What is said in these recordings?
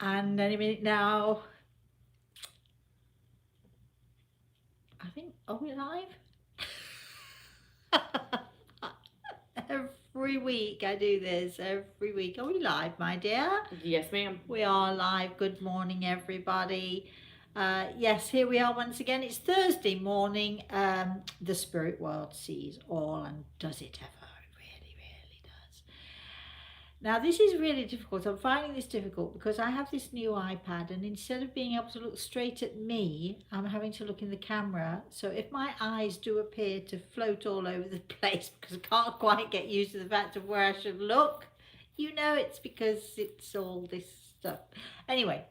And any minute now, I think, are we live? Every week I do this, every week. Are we live, my dear? Yes, ma'am. We are live. Good morning, everybody. Yes, here we are once again. It's Thursday morning. The spirit world sees all, and does it ever? It really, really does. Now, this is really difficult. I'm finding this difficult because I have this new iPad, and instead of being able to look straight at me, I'm having to look in the camera. So if my eyes do appear to float all over the place because I can't quite get used to the fact of where I should look, you know it's because it's all this stuff. Anyway,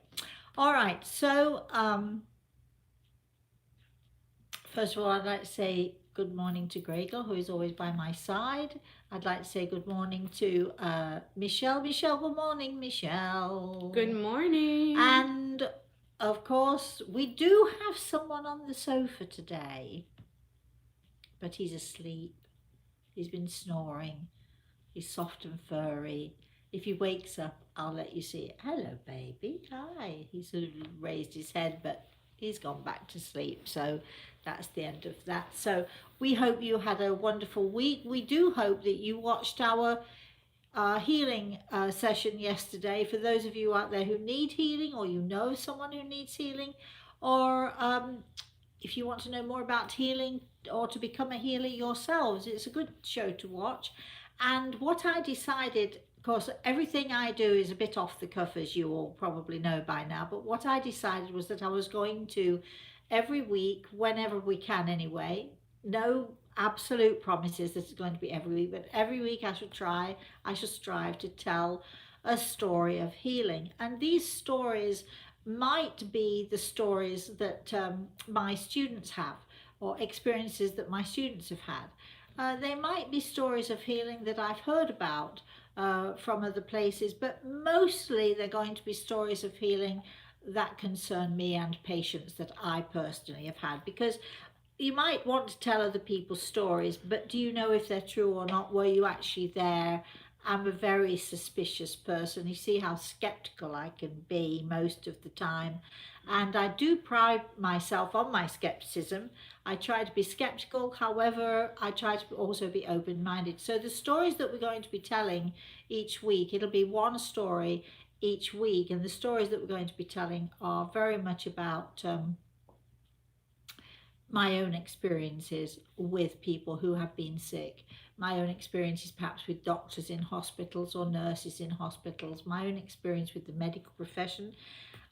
all right. So, first of all, I'd like to say good morning to Gregor, who is always by my side. I'd like to say good morning to Michelle. Michelle, good morning, Michelle. Good morning. And of course, we do have someone on the sofa today, but he's asleep. He's been snoring. He's soft and furry. If he wakes up, I'll let you see it. Hello, baby. Hi. He sort of raised his head, but he's gone back to sleep. So that's the end of that. So we hope you had a wonderful week. We do hope that you watched our healing session yesterday. For those of you out there who need healing, or you know someone who needs healing, or if you want to know more about healing or to become a healer yourselves, it's a good show to watch. And what I decided, of course, everything I do is a bit off the cuff, as you all probably know by now, but what I decided was that I was going to, every week, whenever we can anyway, no absolute promises that it's going to be every week, but every week I should strive to tell a story of healing. And these stories might be the stories that my students have, or experiences that my students have had. They might be stories of healing that I've heard about from other places, but mostly they're going to be stories of healing that concern me and patients that I personally have had. Because you might want to tell other people's stories, but do you know if they're true or not? Were you actually there? I'm a very suspicious person. You see how skeptical I can be most of the time. And I do pride myself on my skepticism. I try to be skeptical, however, I try to also be open minded. So, the stories that we're going to be telling each week, it'll be one story each week. And the stories that we're going to be telling are very much about my own experiences with people who have been sick, my own experiences perhaps with doctors in hospitals or nurses in hospitals, my own experience with the medical profession.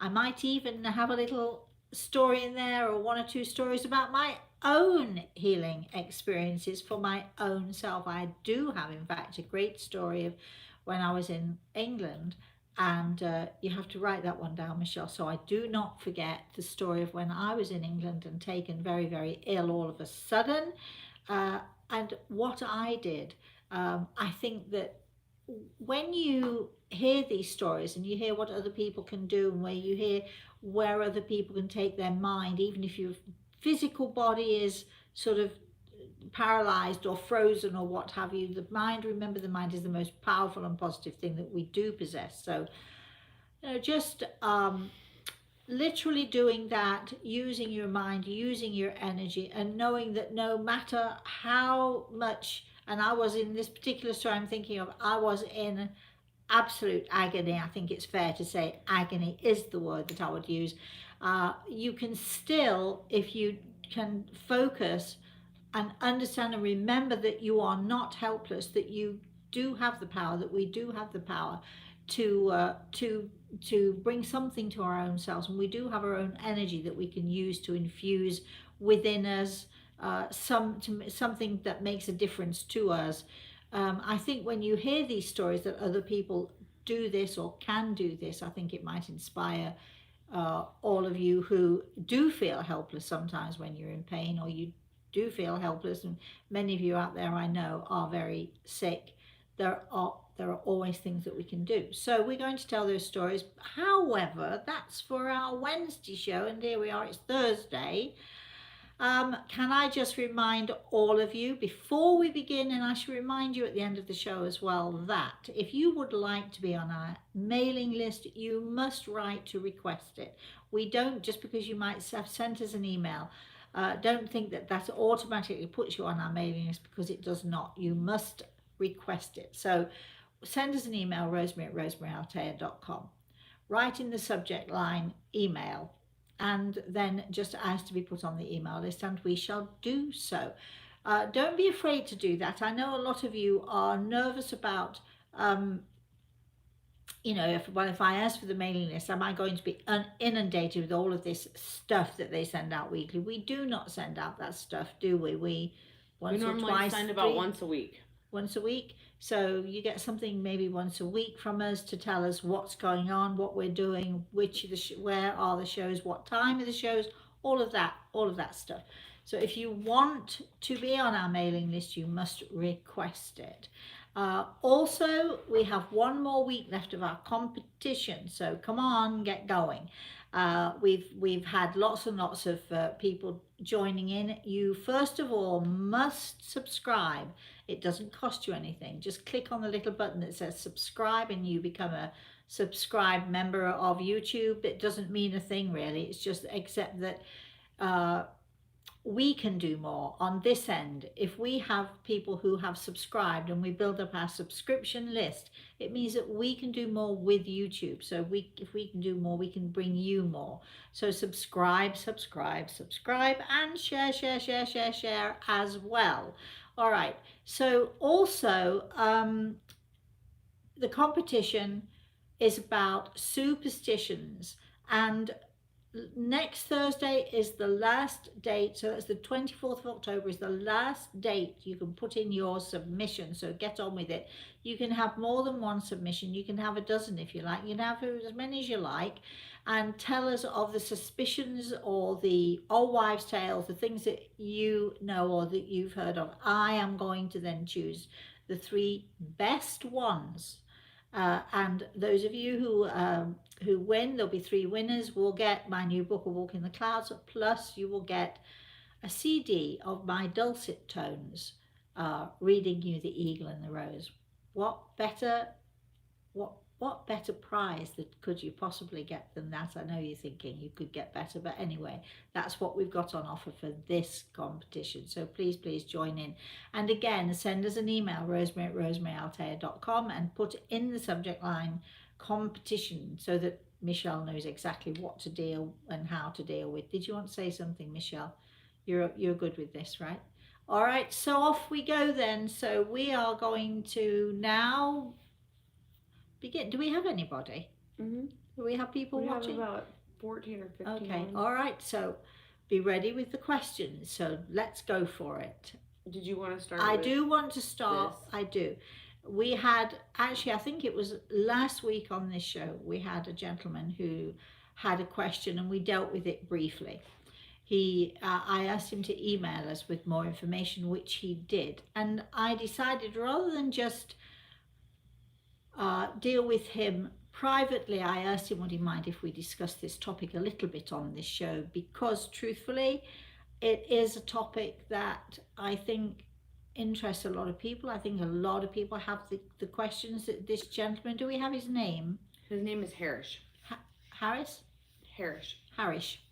I might even have a little story in there, or one or two stories about my own healing experiences for my own self. I do have, in fact, a great story of when I was in England, and you have to write that one down, Michelle, so I do not forget the story of when I was in England and taken very, very ill all of a sudden, and what I did. I think that when you hear these stories and you hear what other people can do, and where you hear where other people can take their mind, even if your physical body is sort of paralyzed or frozen or what have you, the mind, remember, the mind is the most powerful and positive thing that we do possess. So just literally doing that, using your mind, using your energy, and knowing that no matter how much, and I was in this particular story I'm thinking of, I was in absolute agony. I think it's fair to say agony is the word that I would use. You can still, if you can focus and understand and remember that you are not helpless, that you do have the power, that we do have the power to bring something to our own selves, and we do have our own energy that we can use to infuse within us something that makes a difference to us. I think when you hear these stories that other people do this or can do this, I think it might inspire all of you who do feel helpless sometimes when you're in pain, or you do feel helpless, and many of you out there I know are very sick. There are always things that we can do. So we're going to tell those stories. However, that's for our Wednesday show, and here we are, it's Thursday. Can I just remind all of you before we begin, and I should remind you at the end of the show as well, that if you would like to be on our mailing list, you must write to request it. We don't, just because you might have sent us an email, don't think that that automatically puts you on our mailing list, because it does not. You must request it. So send us an email, rosemary@rosemaryaltea.com. Write in the subject line email, and then just ask to be put on the email list, and we shall do so. Don't be afraid to do that. I know a lot of you are nervous about, if I ask for the mailing list, am I going to be inundated with all of this stuff that they send out weekly? We do not send out that stuff, do we? We normally send about once a week. Once a week. So you get something maybe once a week from us to tell us what's going on, what we're doing, where are the shows, what time are the shows, all of that stuff. So if you want to be on our mailing list, you must request it. Also, we have one more week left of our competition, so come on, get going. We've had lots and lots of people joining in. You first of all must subscribe. It doesn't cost you anything. Just click on the little button that says subscribe and you become a subscribed member of YouTube. It doesn't mean a thing really. It's just except that we can do more on this end. If we have people who have subscribed and we build up our subscription list, it means that we can do more with YouTube. So if we can do more, we can bring you more. So subscribe, and share as well. All right. So also, the competition is about superstitions, and next Thursday is the last date. So that's the 24th of October is the last date you can put in your submission. So get on with it. You can have more than one submission. You can have a dozen if you like. You can have as many as you like, and tell us of the suspicions or the old wives' tales, the things that you know or that you've heard of. I am going to then choose the 3 best ones. And those of you who win, there'll be 3 winners, will get my new book, A Walk in the Clouds, plus you will get a CD of my dulcet tones reading you The Eagle and the Rose. What better prize that could you possibly get than that? I know you're thinking you could get better, but anyway, that's what we've got on offer for this competition. So please join in. And again, send us an email, rosemary@rosemaryaltea.com, and put in the subject line competition, so that Michelle knows exactly what to deal and how to deal with. Did you want to say something, Michelle? You're good with this, right? All right, so off we go then. So we are going to now begin. Do we have anybody? Mm-hmm. Do we have people watching? We have about 14 or 15. Okay, all right. So be ready with the questions. So let's go for it. Did you want to start? I do want to start. This? I do. We had, actually, I think it was last week on this show, we had a gentleman who had a question and we dealt with it briefly. I asked him to email us with more information, which he did. And I decided, rather than just deal with him privately, I asked him would he mind if we discussed this topic a little bit on this show, because truthfully it is a topic that I think interests a lot of people. I think a lot of people have the questions that this gentleman, do we have his name? His name is Harish. Harris? Harish.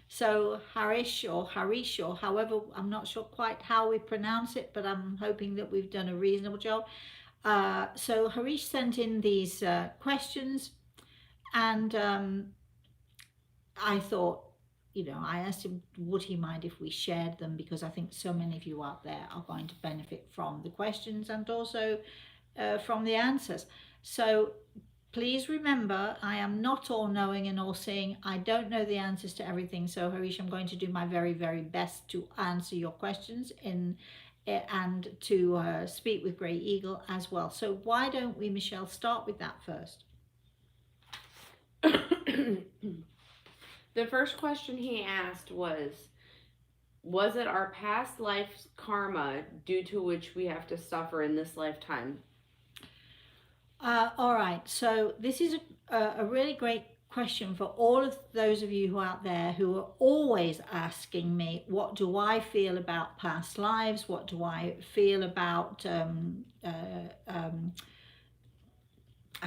So Harish or however, I'm not sure quite how we pronounce it, but I'm hoping that we've done a reasonable job. So Harish sent in these questions, and I thought, I asked him would he mind if we shared them, because I think so many of you out there are going to benefit from the questions and also from the answers. So please remember, I am not all-knowing and all-seeing. I don't know the answers to everything. So Harish, I'm going to do my very, very best to answer your questions and to speak with Grey Eagle as well. So why don't we, Michelle, start with that first? The first question he asked was it our past life's karma due to which we have to suffer in this lifetime? All right, so this is a really great question for all of those of you who are out there who are always asking me, what do I feel about past lives? What do I feel about, I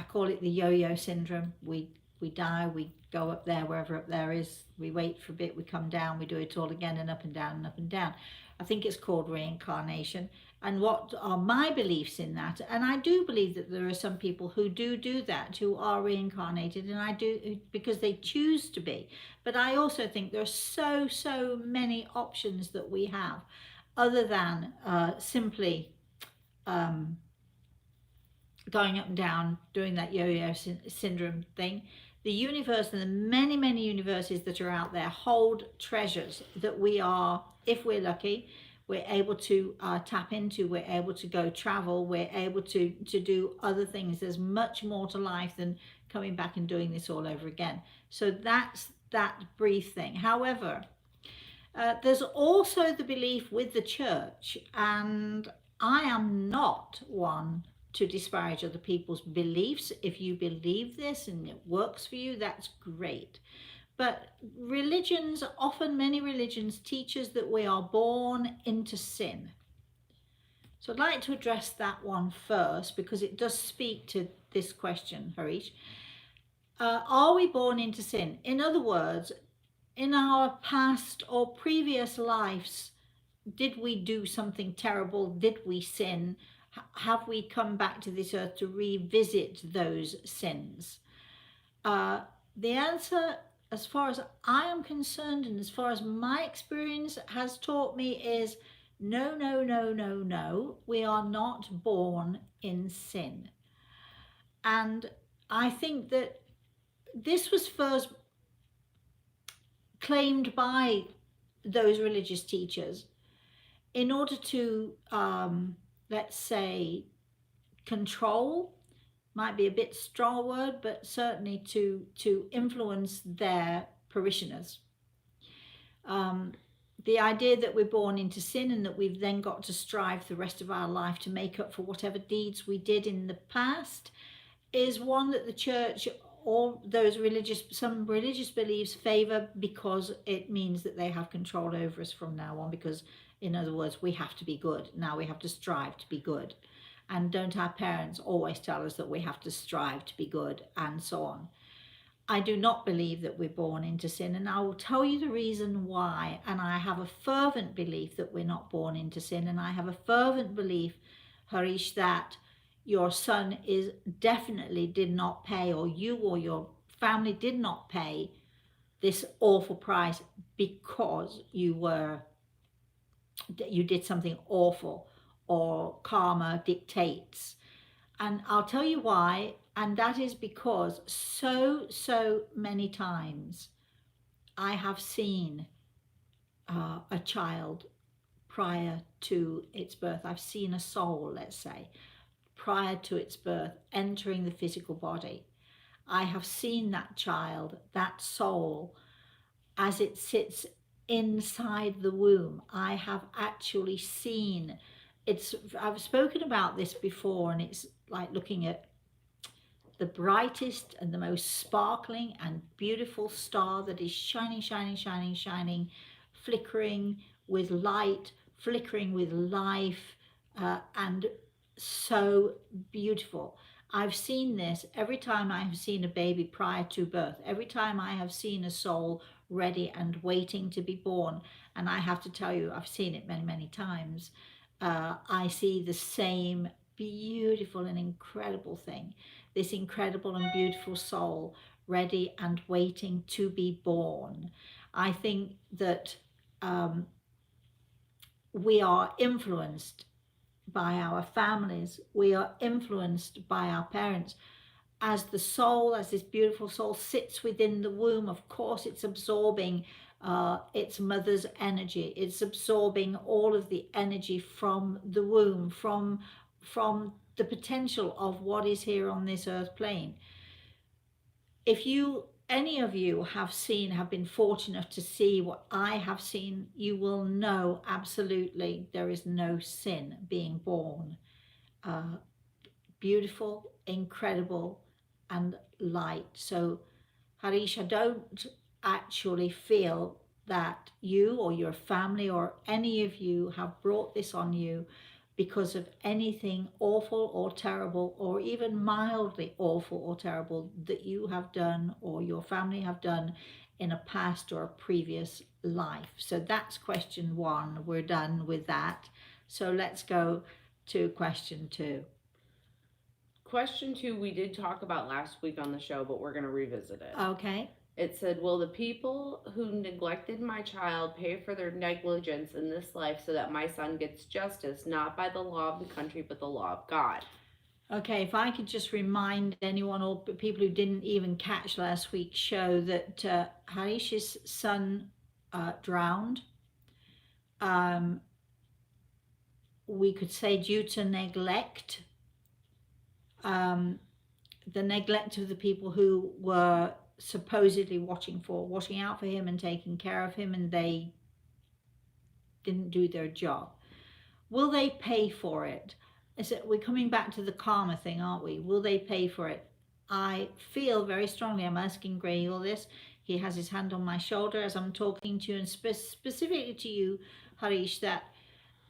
call it the yo-yo syndrome. We die, we go up there, wherever up there is, we wait for a bit, we come down, we do it all again, and up and down and up and down. I think it's called reincarnation. And what are my beliefs in that? And I do believe that there are some people who do that, who are reincarnated, and I do, because they choose to be. But I also think there are so many options that we have other than simply going up and down, doing that yo-yo syndrome thing. The universe and the many universes that are out there hold treasures that we are, if we're lucky, we're able to tap into, we're able to go travel, we're able to do other things. There's much more to life than coming back and doing this all over again. So that's that brief thing. However, there's also the belief with the church, and I am not one to disparage other people's beliefs. If you believe this and it works for you, that's great. But religions, often many religions, teach us that we are born into sin. So I'd like to address that one first because it does speak to this question, Harish. Are we born into sin? In other words, in our past or previous lives, did we do something terrible? Did we sin? Have we come back to this earth to revisit those sins? The answer, as far as I am concerned and as far as my experience has taught me, is no, no, no, no, no. We are not born in sin. And I think that this was first claimed by those religious teachers in order to, let's say, control, might be a bit strong a word, but certainly to influence their parishioners. The idea that we're born into sin and that we've then got to strive the rest of our life to make up for whatever deeds we did in the past is one that the church or some religious beliefs favor, because it means that they have control over us from now on, because in other words, we have to be good. Now we have to strive to be good. And don't our parents always tell us that we have to strive to be good, and so on? I do not believe that we're born into sin, and I will tell you the reason why. And I have a fervent belief that we're not born into sin, and I have a fervent belief, Harish, that your son definitely did not pay, or you or your family did not pay this awful price because you did something awful, or karma dictates. And I'll tell you why, and that is because so many times I have seen a child prior to its birth. I've seen a soul, let's say, prior to its birth entering the physical body. I have seen that child, that soul, as it sits inside the womb. I have actually seen I've spoken about this before, and it's like looking at the brightest and the most sparkling and beautiful star that is shining, flickering with light, flickering with life, and so beautiful. I've seen this every time I have seen a baby prior to birth, every time I have seen a soul ready and waiting to be born. And I have to tell you, I've seen it many times. I see the same beautiful and incredible thing, this incredible and beautiful soul ready and waiting to be born. I think that we are influenced by our families, we are influenced by our parents. As the soul, as this beautiful soul sits within the womb, of course it's absorbing its mother's energy. It's absorbing all of the energy from the womb, from the potential of what is here on this earth plane. If any of you have been fortunate enough to see what I have seen, you will know absolutely there is no sin being born. Beautiful, incredible, and light. So Harish, I don't actually feel that you or your family or any of you have brought this on you because of anything awful or terrible or even mildly awful or terrible that you have done or your family have done in a past or a previous life. So that's question one. We're done with that. So let's go to question two. Question two, we did talk about last week on the show, but we're going to revisit it. Okay. It said, will the people who neglected my child pay for their negligence in this life so that my son gets justice, not by the law of the country, but the law of God? Okay, if I could just remind anyone or people who didn't even catch last week's show that Harish's son drowned. We could say due to neglect, the neglect of the people who were supposedly watching out for him and taking care of him, and they didn't do their job. Will they pay for it? We're coming back to the karma thing, aren't we? Will they pay for it? I feel very strongly, I'm asking Gray all this. He has his hand on my shoulder as I'm talking to you, and specifically to you, Harish, that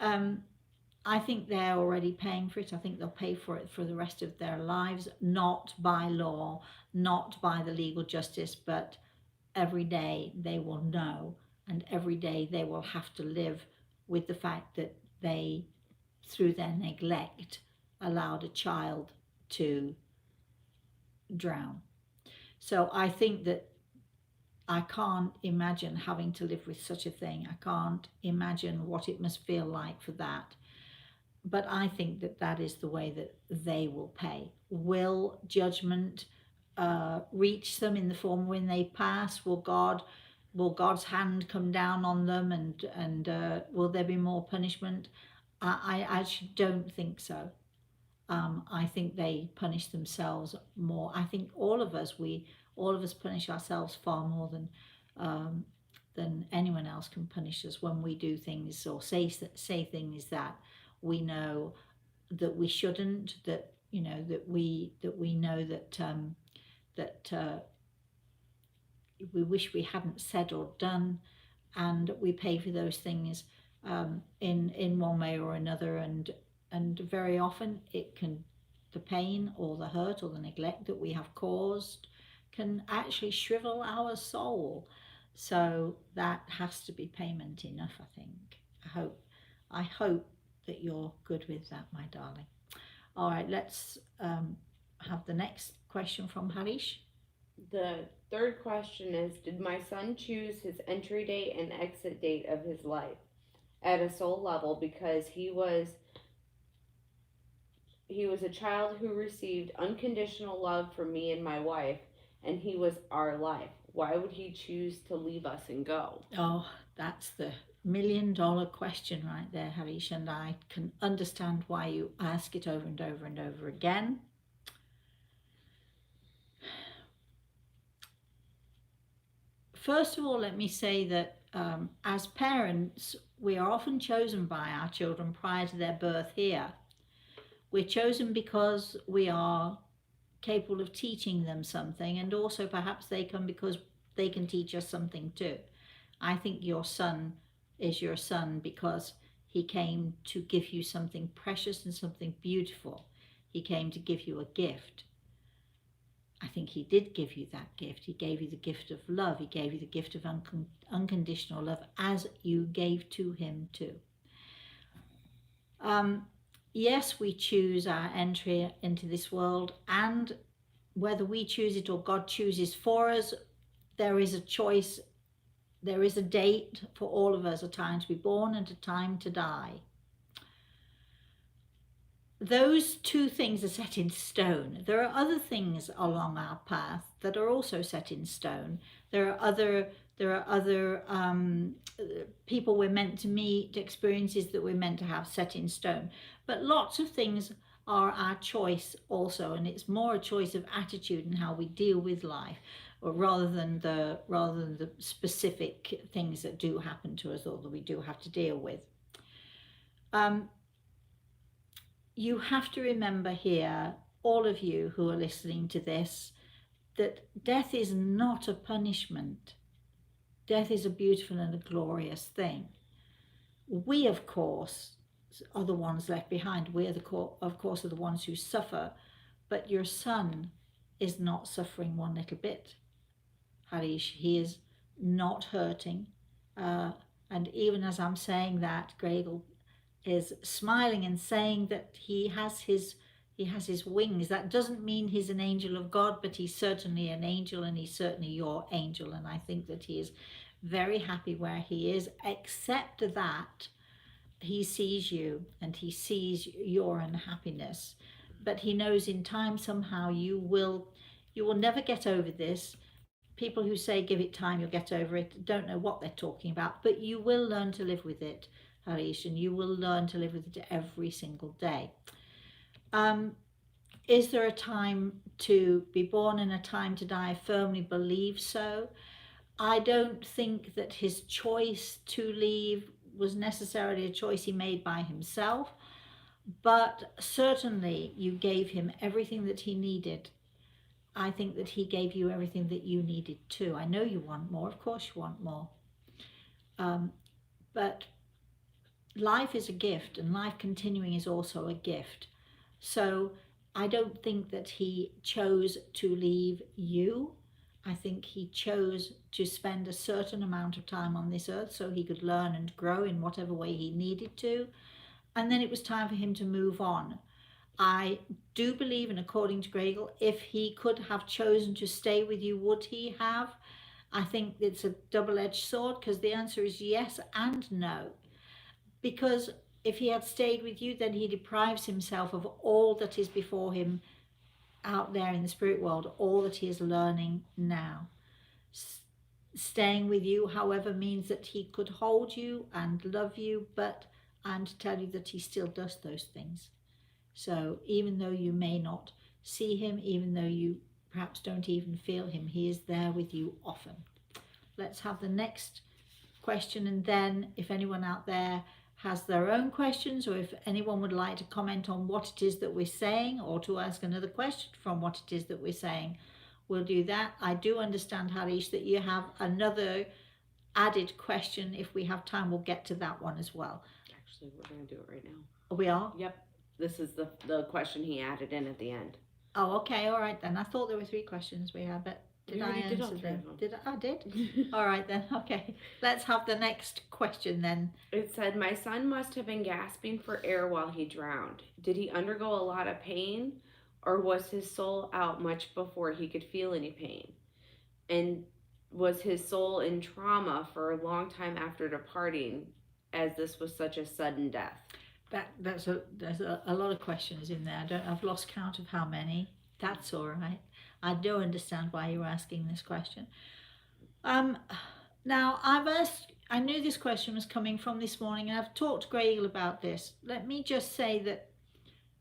I think they're already paying for it. I think they'll pay for it for the rest of their lives, not by law, not by the legal justice, but every day they will know, and every day they will have to live with the fact that they, through their neglect, allowed a child to drown. So I think that I can't imagine having to live with such a thing. I can't imagine what it must feel like for that. But I think that that is the way that they will pay. Will judgment reach them in the form when they pass? Will God's hand come down on them, and will there be more punishment? I actually don't think so. I think they punish themselves more. I think all of us punish ourselves far more than anyone else can punish us when we do things or say things that we know that we shouldn't. That we know that we wish we hadn't said or done, and we pay for those things in one way or another, and very often the pain or the hurt or the neglect that we have caused can actually shrivel our soul. So that has to be payment enough, I think. I hope that you're good with that, my darling. All right, let's have the next question from Harish. The third question is, did my son choose his entry date and exit date of his life at a soul level because he was a child who received unconditional love from me and my wife, and he was our life. Why would he choose to leave us and go? Oh, that's the $1,000,000 question right there, Harish, and I can understand why you ask it over and over and over again. First of all, let me say that as parents, we are often chosen by our children prior to their birth here. We're chosen because we are capable of teaching them something, and also perhaps they come because they can teach us something too. I think your son is your son because he came to give you something precious and something beautiful. He came to give you a gift. I think he did give you that gift. He gave you the gift of love. He gave you the gift of unconditional love, as you gave to him too. Yes, we choose our entry into this world, and whether we choose it or God chooses for us, there is a choice. There is a date for all of us, a time to be born and a time to die. Those two things are set in stone. There are other things along our path that are also set in stone. There are other people we're meant to meet, experiences that we're meant to have set in stone. But lots of things are our choice also, and it's more a choice of attitude and how we deal with life, or rather than the specific things that do happen to us or that we do have to deal with. You have to remember here, all of you who are listening to this, that death is not a punishment. Death is a beautiful and a glorious thing. We, of course, are the ones left behind. We, of course, are the ones who suffer. But your son is not suffering one little bit, Harish. He is not hurting. And even as I'm saying that, Gregor is smiling and saying that he has his wings. That doesn't mean he's an angel of God, but he's certainly an angel, and he's certainly your angel. And I think that he is very happy where he is, except that he sees you and he sees your unhappiness. But he knows in time somehow you will never get over this. People who say give it time, you'll get over it, don't know what they're talking about, but you will learn to live with it, Harish, and you will learn to live with it every single day. Is there a time to be born and a time to die? I firmly believe so. I don't think that his choice to leave was necessarily a choice he made by himself, but certainly you gave him everything that he needed. I think that he gave you everything that you needed too. I know you want more, of course you want more. But life is a gift, and life continuing is also a gift. So I don't think that he chose to leave you. I think he chose to spend a certain amount of time on this earth so he could learn and grow in whatever way he needed to. And then it was time for him to move on. I do believe, and according to Gregor, if he could have chosen to stay with you, would he have? I think it's a double-edged sword, because the answer is yes and no. Because if he had stayed with you, then he deprives himself of all that is before him out there in the spirit world, all that he is learning now. Staying with you, however, means that he could hold you and love you, but I'm to tell you that he still does those things. So even though you may not see him, even though you perhaps don't even feel him, he is there with you often. Let's have the next question, and then if anyone out there has their own questions, or if anyone would like to comment on what it is that we're saying, or to ask another question from what it is that we're saying, we'll do that. I do understand, Harish, that you have another added question. If we have time, we'll get to that one as well. Actually, we're going to do it right now. We are? Yep. This is the question he added in at the end. Oh, okay, all right then. I thought there were 3 questions we had, but did I answer them? I did? All right then, okay. Let's have the next question then. It said, my son must have been gasping for air while he drowned. Did he undergo a lot of pain, or was his soul out much before he could feel any pain? And was his soul in trauma for a long time after departing, as this was such a sudden death? There's a lot of questions in there. I've lost count of how many. That's all right. I do understand why you're asking this question. Now I knew this question was coming from this morning, and I've talked to Gregor about this. Let me just say that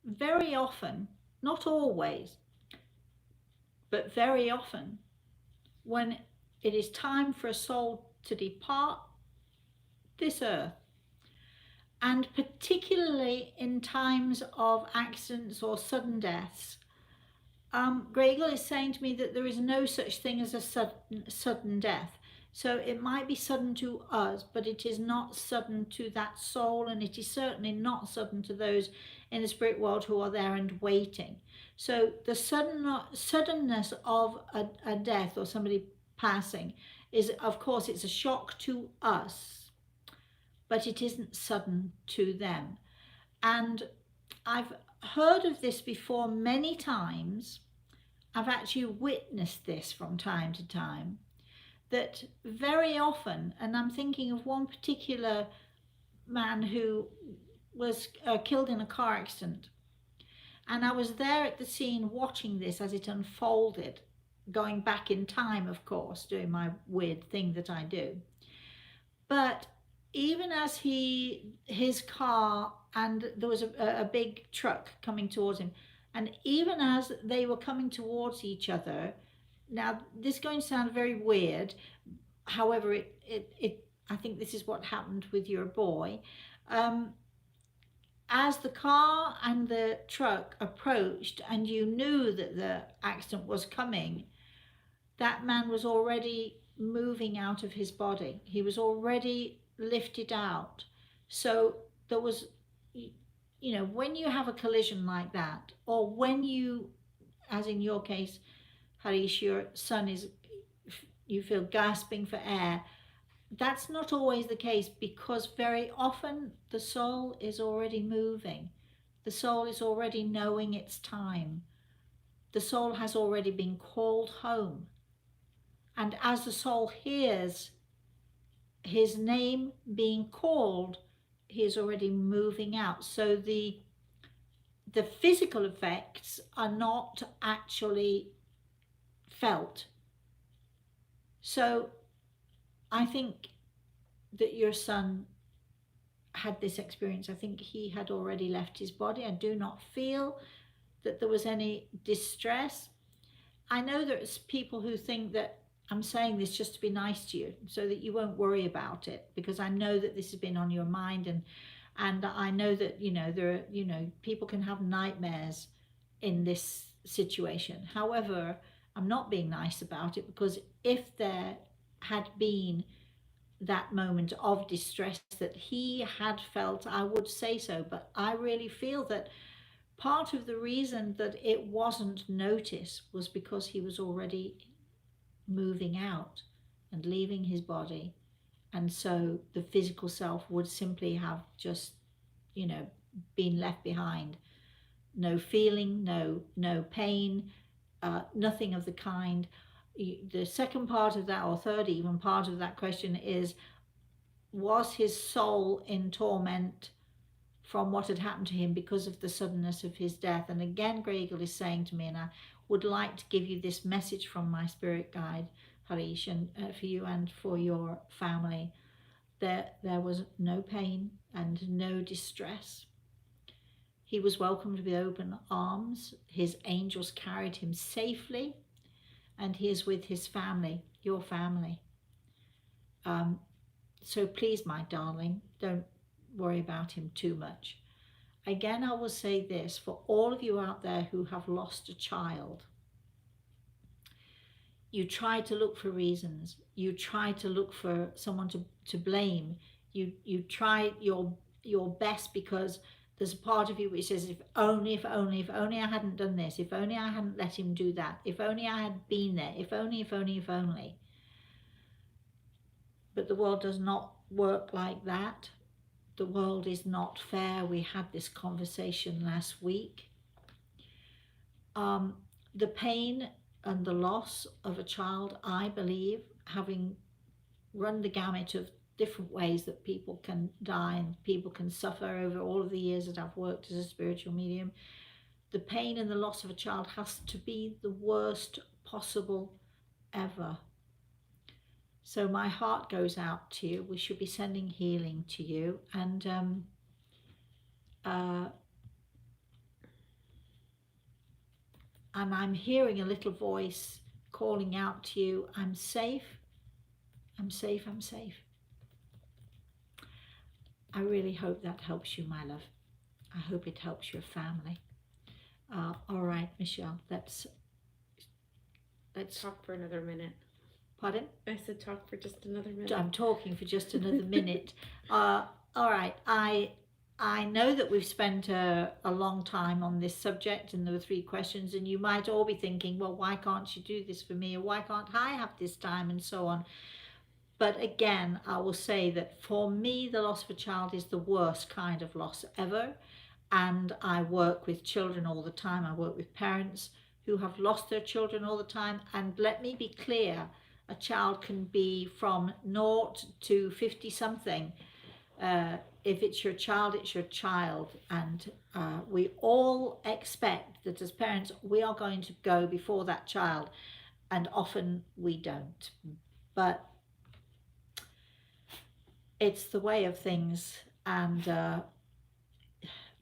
very often, not always, but very often, when it is time for a soul to depart this earth, and particularly in times of accidents or sudden deaths, Gregor is saying to me that there is no such thing as a sudden death. So it might be sudden to us, but it is not sudden to that soul, and it is certainly not sudden to those in the spirit world who are there and waiting. So the suddenness of a death or somebody passing is, of course, it's a shock to us, but it isn't sudden to them. And I've heard of this before many times. I've actually witnessed this from time to time, that very often, and I'm thinking of one particular man who was killed in a car accident, and I was there at the scene watching this as it unfolded, going back in time, of course, doing my weird thing that I do. But even as his car, and there was a big truck coming towards him, and even as they were coming towards each other, now this is going to sound very weird, however I think this is what happened with your boy. As the car and the truck approached and you knew that the accident was coming, that man was already moving out of his body. He was already lifted out. So there was, when you have a collision like that, or when you, as in your case, Harish, your son is, you feel gasping for air, that's not always the case, because very often the soul is already moving. The soul is already knowing its time. The soul has already been called home. And as the soul hears his name being called, he is already moving out. So the physical effects are not actually felt. So I think that your son had this experience. I think he had already left his body. I do not feel that there was any distress. I know there's people who think that I'm saying this just to be nice to you so that you won't worry about it, because I know that this has been on your mind, and I know that there are, people can have nightmares in this situation. However, I'm not being nice about it, because if there had been that moment of distress that he had felt, I would say so. But I really feel that part of the reason that it wasn't noticed was because he was already moving out and leaving his body. And so the physical self would simply have just, been left behind. No feeling, no pain, nothing of the kind. The second part of that, or third even part of that question is, was his soul in torment from what had happened to him because of the suddenness of his death? And again, Gregor is saying to me, and I would like to give you this message from my spirit guide, Harish, and for you and for your family. There was no pain and no distress. He was welcomed with open arms. His angels carried him safely, and he is with his family, your family. So please, my darling, don't worry about him too much. Again, I will say this for all of you out there who have lost a child. You try to look for reasons. You try to look for someone to blame. You try your best, because there's a part of you which says, if only I hadn't done this, if only I hadn't let him do that, if only I had been there, if only. But the world does not work like that. The world is not fair. We had this conversation last week. The pain and the loss of a child, I believe, having run the gamut of different ways that people can die and people can suffer over all of the years that I've worked as a spiritual medium, the pain and the loss of a child has to be the worst possible ever. So my heart goes out to you. We should be sending healing to you. And I'm hearing a little voice calling out to you, I'm safe, I'm safe, I'm safe. I really hope that helps you, my love. I hope it helps your family. All right, Michelle, let's talk for another minute. Pardon? I said talk for just another minute. I'm talking for just another minute. All right, I know that we've spent a long time on this subject, and there were 3 questions, and you might all be thinking, well, why can't you do this for me, or why can't I have this time, and so on. But again, I will say that for me, the loss of a child is the worst kind of loss ever. And I work with children all the time. I work with parents who have lost their children all the time. And let me be clear, a child can be from 0 to 50 something. If it's your child, it's your child. And we all expect that as parents, we are going to go before that child. And often we don't. But it's the way of things, and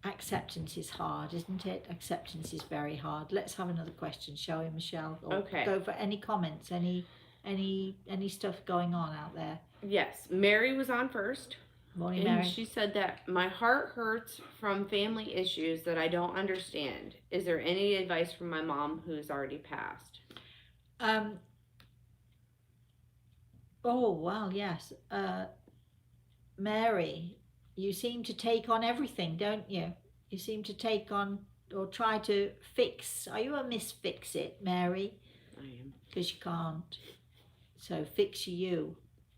acceptance is hard, isn't it? Acceptance is very hard. Let's have another question, shall we, Michelle? Or okay. Go for any comments, any stuff going on out there. Yes, Mary was on first. Morning, and Mary. She said that my heart hurts from family issues that I don't understand. Is there any advice from my mom who's already passed? Oh, well, yes. Mary, you seem to take on everything, don't you? You seem to take on or try to fix. Are you a Miss Fix It, Mary? I am. Because you can't. So fix you.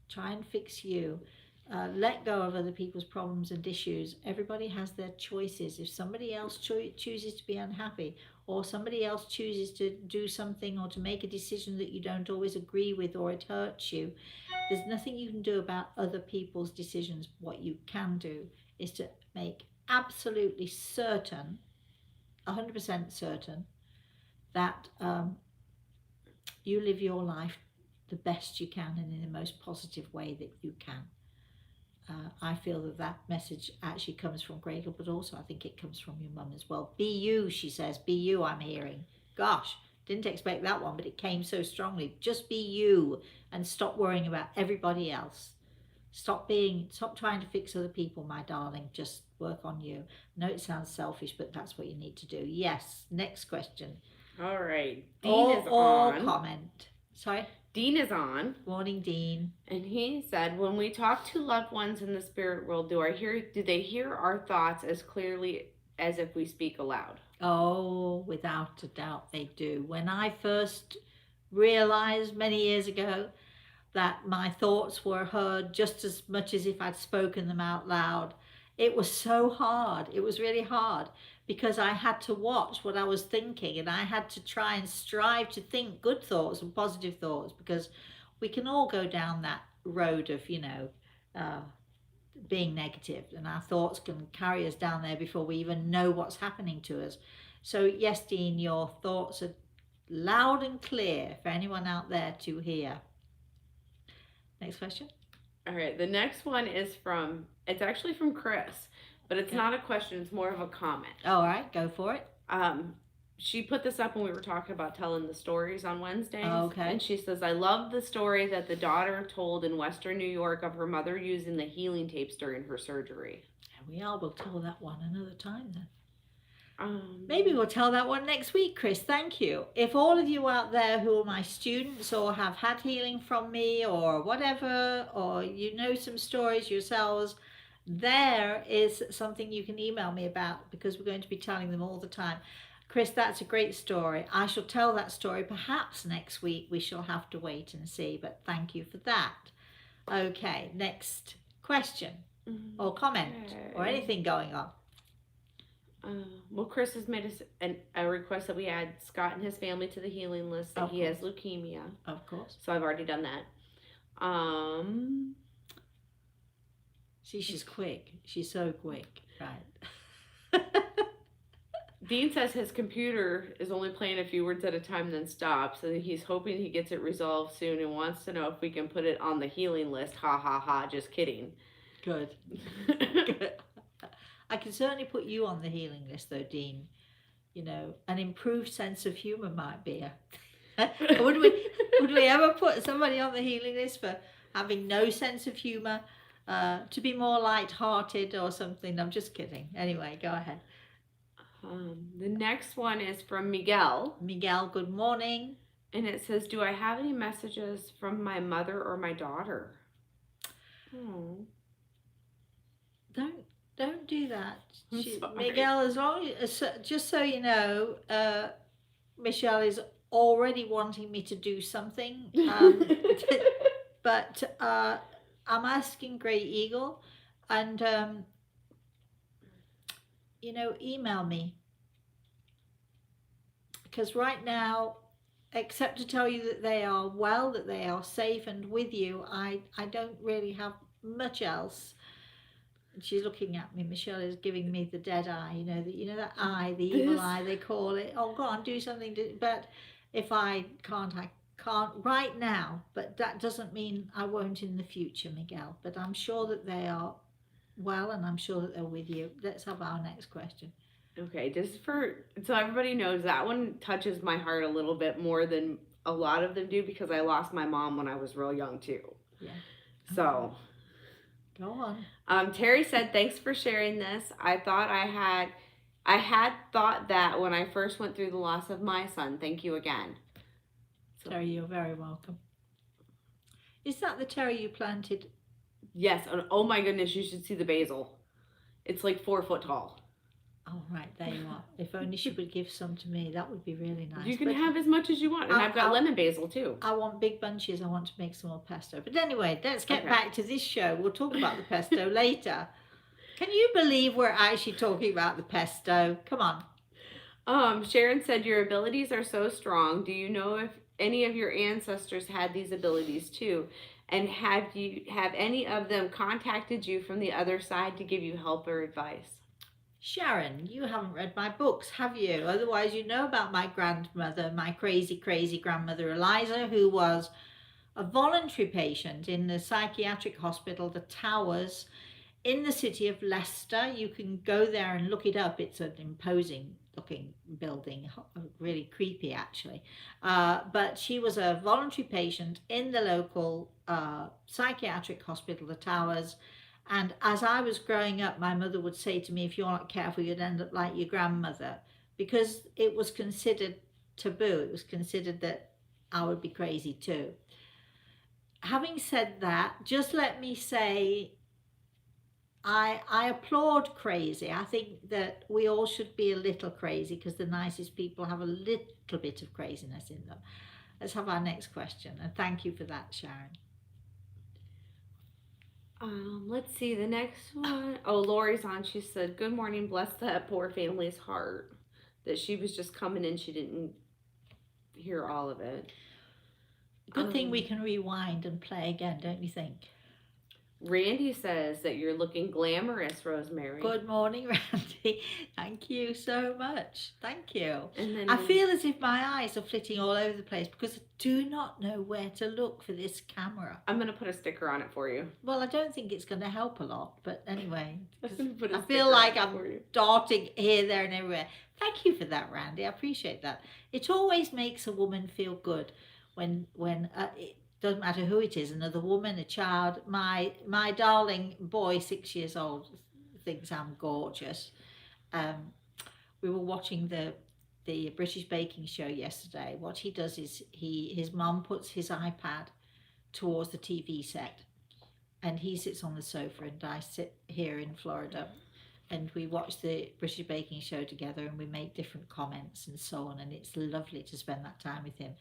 Try and fix you. Let go of other people's problems and issues. Everybody has their choices. If somebody else chooses to be unhappy, or somebody else chooses to do something or to make a decision that you don't always agree with, or it hurts you, there's nothing you can do about other people's decisions. What you can do is to make absolutely certain, 100% certain, that you live your life the best you can and in the most positive way that you can. I feel that that message actually comes from Gregor, but also I think it comes from your mum as well. Be you, she says. Be you, I'm hearing. Gosh, didn't expect that one, but it came so strongly. Just be you and stop worrying about everybody else. Stop trying to fix other people, my darling. Just work on you. I know it sounds selfish, but that's what you need to do. Yes. Next question. All right. Dean is Or on. comment. Sorry? Dean is on. Morning, Dean. And he said, when we talk to loved ones in the spirit world, do they hear our thoughts as clearly as if we speak aloud? Oh, without a doubt they do. When I first realized many years ago that my thoughts were heard just as much as if I'd spoken them out loud, it was so hard. It was really hard because I had to watch what I was thinking, and I had to try and strive to think good thoughts and positive thoughts, because we can all go down that road of, being negative, and our thoughts can carry us down there before we even know what's happening to us. So yes, Dean, your thoughts are loud and clear for anyone out there to hear. Next question. All right, the next one it's actually from Chris, but it's Okay. not a question, it's more of a comment. All right, go for it. She put this up when we were talking about telling the stories on Wednesdays. Okay. And she says, I love the story that the daughter told in Western New York of her mother using the healing tapes during her surgery. We all will tell that one another time then. Maybe we'll tell that one next week, Chris. Thank you. If all of you out there who are my students or have had healing from me or whatever, or you know some stories yourselves, there is something you can email me about, because we're going to be telling them all the time. Chris, that's a great story. I shall tell that story perhaps next week. We shall have to wait and see, but thank you for that. Okay, next question or comment or anything going on. Well, Chris has made a request that we add Scott and his family to the healing list, that he has leukemia. Of course. So I've already done that. See, she's quick. She's so quick. Right. Dean says his computer is only playing a few words at a time, then stops, and he's hoping he gets it resolved soon and wants to know if we can put it on the healing list. Ha ha ha, just kidding. Good. Good. I can certainly put you on the healing list, though, Dean. You know, an improved sense of humour might be would we ever put somebody on the healing list for having no sense of humour, to be more light-hearted or something? I'm just kidding. Anyway, go ahead. The next one is from Miguel. Miguel, good morning. And it says, do I have any messages from my mother or my daughter? Oh. Don't do that, Miguel. As long as, just so you know, Michelle is already wanting me to do something, but I'm asking Grey Eagle, and email me, because right now, except to tell you that they are well, that they are safe and with you, I don't really have much else. She's looking at me. Michelle is giving me the dead eye. That eye, the evil eye they call it. Oh, go on, do something. But if I can't right now. But that doesn't mean I won't in the future, Miguel. But I'm sure that they are well, and I'm sure that they're with you. Let's have our next question. Okay, so everybody knows, that one touches my heart a little bit more than a lot of them do, because I lost my mom when I was real young too. Yeah. So. Go on. Terry said, thanks for sharing this. I had thought that when I first went through the loss of my son. Thank you again. Terry, you're very welcome. Is that the terry you planted? Yes, and oh my goodness, you should see the basil. It's like 4 foot tall. Oh, right, there you are. If only she would give some to me, that would be really nice. You can But have as much as you want, and I've got lemon basil too. I want big bunches. I want to make some more pesto. But anyway, let's get Okay. back to this show. We'll talk about the pesto later. Can you believe we're actually talking about the pesto? Come on. Sharon said your abilities are so strong. Do you know if any of your ancestors had these abilities too? And have any of them contacted you from the other side to give you help or advice? Sharon, you haven't read my books, have you? Otherwise, you know about my grandmother, my crazy, crazy grandmother Eliza, who was a voluntary patient in the psychiatric hospital, the Towers, in the city of Leicester. You can go there and look it up. It's an imposing looking building, really creepy actually. But she was a voluntary patient in the local psychiatric hospital, the Towers. And as I was growing up, my mother would say to me, if you're not careful, you'd end up like your grandmother, because it was considered taboo. It was considered that I would be crazy too. Having said that, just let me say I applaud crazy. I think that we all should be a little crazy because the nicest people have a little bit of craziness in them. Let's have our next question. And thank you for that, Sharon. Let's see the next one. Oh, Lori's on. She said, "Good morning. Bless that poor family's heart that she was just coming in. She didn't hear all of it." Good thing we can rewind and play again, don't you think? Randy says that you're looking glamorous, Rosemary. Good morning, Randy. Thank you so much. Thank you. And then I feel as if my eyes are flitting all over the place because I do not know where to look for this camera. I'm going to put a sticker on it for you. Well, I don't think it's going to help a lot, but anyway. I feel like I'm darting here, there, and everywhere. Thank you for that, Randy. I appreciate that. It always makes a woman feel good when it doesn't matter who it is, another woman, a child. My darling boy, 6 years old, thinks I'm gorgeous. We were watching the British baking show yesterday. What he does is his mum puts his iPad towards the TV set, and he sits on the sofa, and I sit here in Florida, and we watch the British baking show together, and we make different comments and so on, and it's lovely to spend that time with him.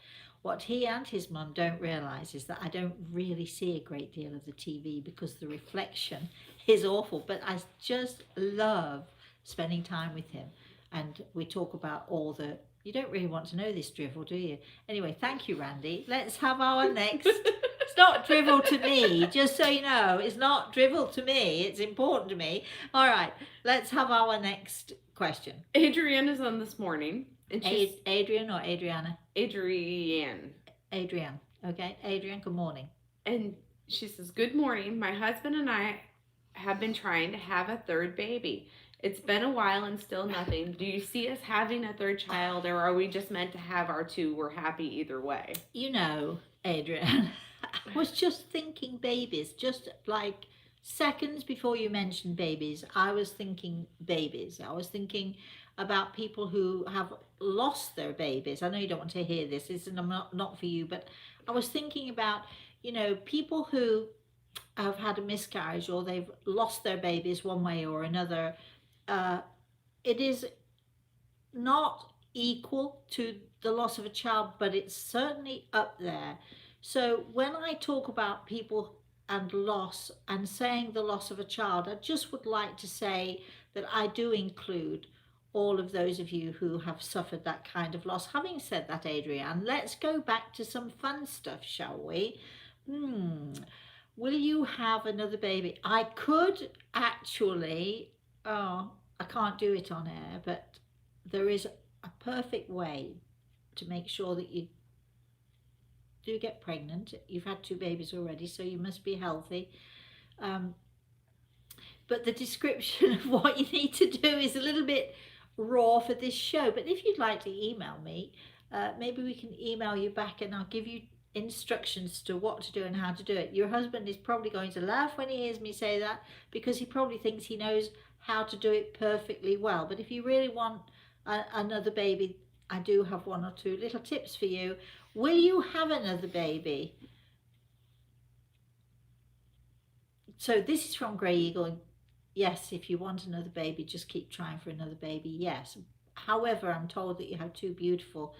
What he and his mum don't realise is that I don't really see a great deal of the TV because the reflection is awful, but I just love spending time with him. And we talk about all the, you don't really want to know this drivel, do you? Anyway, thank you, Randy. Let's have our next. It's not drivel to me, just so you know. It's not drivel to me. It's important to me. All right, let's have our next question. Adrienne is on this morning. And Adrian or Adriana? Adrienne. Adrienne. Okay, Adrienne, good morning. And she says, "Good morning. My husband and I have been trying to have a third baby. It's been a while and still nothing. Do you see us having a third child, or are we just meant to have our two? We're happy either way." You know, Adrienne, I was just thinking babies, just like seconds before you mentioned babies, I was thinking babies. I was thinking about people who have lost their babies. I know you don't want to hear this. This is not for you, but I was thinking about, people who have had a miscarriage or they've lost their babies one way or another. It is not equal to the loss of a child, but it's certainly up there. So when I talk about people and loss and saying the loss of a child, I just would like to say that I do include all of those of you who have suffered that kind of loss. Having said that, Adrienne, let's go back to some fun stuff, shall we? Will you have another baby? I could actually, I can't do it on air, but there is a perfect way to make sure that you do get pregnant. You've had 2 babies already, so you must be healthy. But the description of what you need to do is a little bit raw for this show. But if you'd like to email me, maybe we can email you back and I'll give you instructions to what to do and how to do it. Your husband is probably going to laugh when he hears me say that because he probably thinks he knows how to do it perfectly well. But if you really want another baby, I do have 1 or 2 little tips for you. Will you have another baby? So this is from Grey Eagle. Yes, if you want another baby, just keep trying for another baby. Yes. However, I'm told that you have two beautiful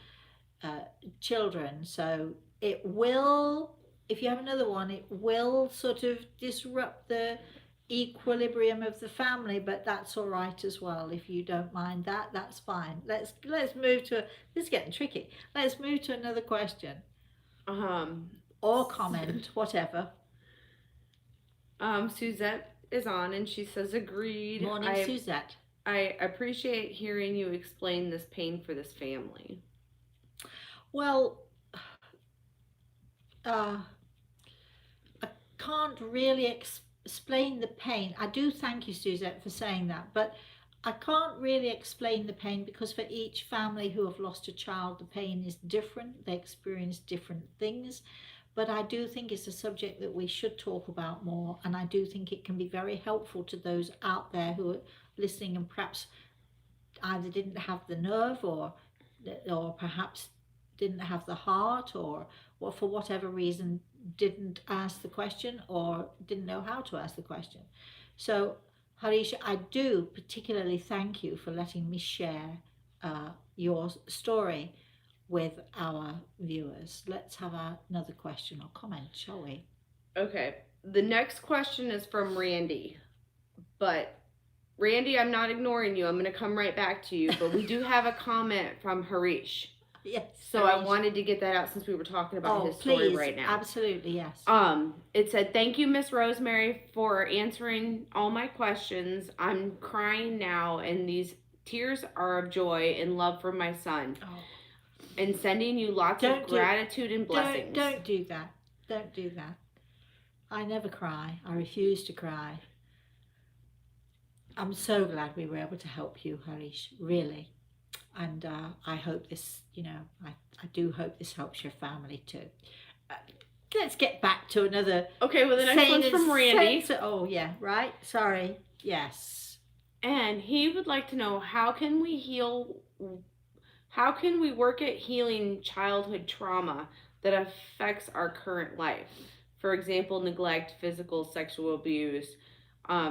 uh, children, so it will, if you have another one, it will sort of disrupt the equilibrium of the family, but that's all right as well. If you don't mind that, that's fine. Let's move to this is getting tricky. Let's move to another question Um, or comment, whatever. Suzette is on and she says, agreed. Morning, Suzette. I appreciate hearing you explain this pain for this family. Well, uh, I can't really explain the pain. I do thank you, Suzette, for saying that, but I can't really explain the pain because for each family who have lost a child, the pain is different. They experience different things. But I do think it's a subject that we should talk about more, and I do think it can be very helpful to those out there who are listening and perhaps either didn't have the nerve or perhaps didn't have the heart or for whatever reason didn't ask the question or didn't know how to ask the question. So Harish, I do particularly thank you for letting me share your story with our viewers. Let's have another question or comment, shall we? Okay. The next question is from Randy. But Randy, I'm not ignoring you. I'm going to come right back to you. But we do have a comment from Harish. Yes. So Harish. I wanted to get that out since we were talking about his story please, right now. Absolutely, yes. It said, "Thank you, Miss Rosemary, for answering all my questions. I'm crying now, and these tears are of joy and love for my son, and sending you lots of gratitude and blessings." Don't do that. Don't do that. I never cry. I refuse to cry. I'm so glad we were able to help you, Harish. Really. And I hope this, I do hope this helps your family too. Uh, let's get back to another. Okay, well, the next one's from Randy. Oh, yeah, right. Sorry. Yes. And he would like to know, how can we work at healing childhood trauma that affects our current life? For example, neglect, physical, sexual abuse.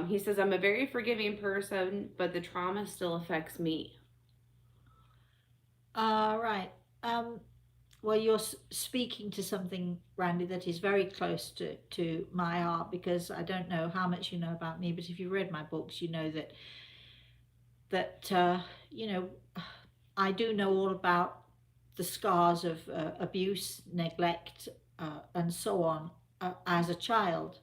He says, I'm a very forgiving person, but the trauma still affects me. Right. Well, you're speaking to something, Randy, that is very close to my heart, because I don't know how much you know about me, but if you've read my books, you know that I do know all about the scars of abuse, neglect, and so on as a child.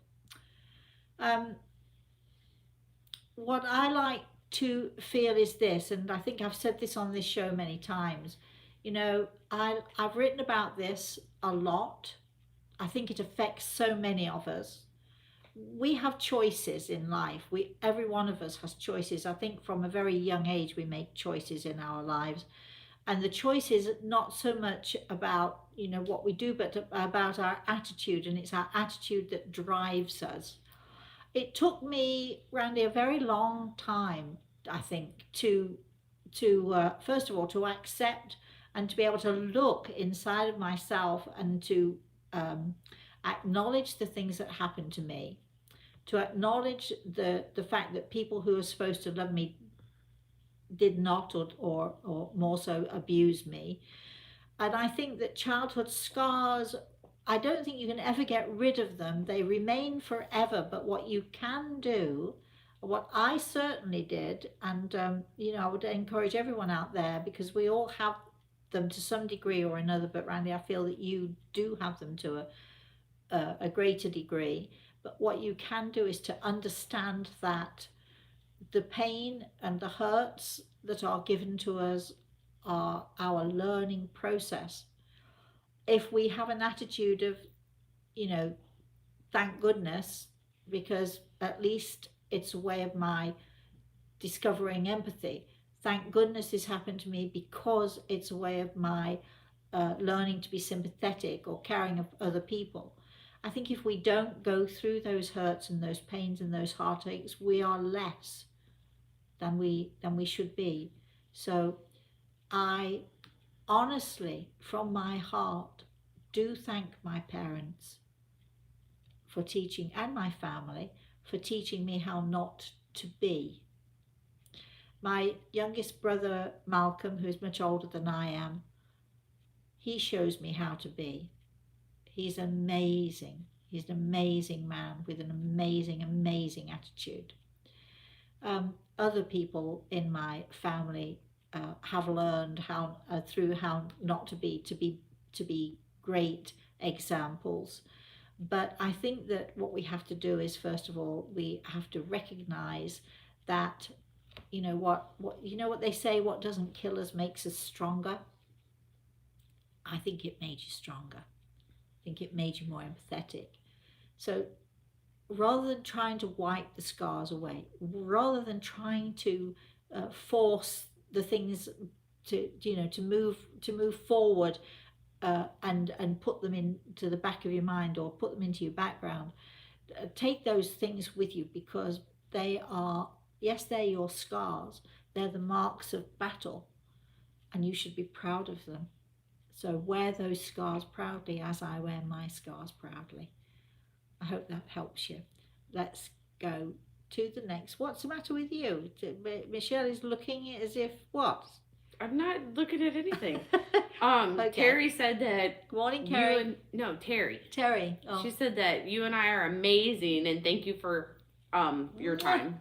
What I like to feel is this, and I think I've said this on this show many times. I've written about this a lot. I think it affects so many of us. We have choices in life. Every one of us has choices. I think from a very young age we make choices in our lives, and the choice is not so much about what we do, but about our attitude, and it's our attitude that drives us. It took me, Randy, a very long time, I think, to first of all to accept and to be able to look inside of myself and to acknowledge the things that happened to me, to acknowledge the fact that people who are supposed to love me did not or more so abuse me. And I think that childhood scars, I don't think you can ever get rid of them. They remain forever. But what you can do, what I certainly did, and I would encourage everyone out there, because we all have them to some degree or another. But Randy, I feel that you do have them to a greater degree. But what you can do is to understand that the pain and the hurts that are given to us are our learning process. If we have an attitude of, thank goodness, because at least it's a way of my discovering empathy. Thank goodness this happened to me because it's a way of my learning to be sympathetic or caring of other people. I think if we don't go through those hurts and those pains and those heartaches, we are less than we should be. So I honestly, from my heart, do thank my parents for teaching, and my family for teaching me how not to be. My youngest brother, Malcolm, who's much older than I am, he shows me how to be. He's amazing. He's an amazing man with an amazing, amazing attitude. Other people in my family have learned how through how not to be great examples. But I think that what we have to do is, first of all, we have to recognize that what they say, what doesn't kill us makes us stronger. I think it made you stronger. I think it made you more empathetic. So rather than trying to wipe the scars away, rather than trying to force the things to move forward, and put them into the back of your mind or put them into your background, take those things with you, because they are, yes, they're your scars, they're the marks of battle, and you should be proud of them. So wear those scars proudly, as I wear my scars proudly. I hope that helps you. Let's go to the next. What's the matter with you? Michelle is looking as if what? I'm not looking at anything. Okay. Terry said that. Good morning, Carrie. No, Terry. Terry. Oh. She said that you and I are amazing and thank you for your time.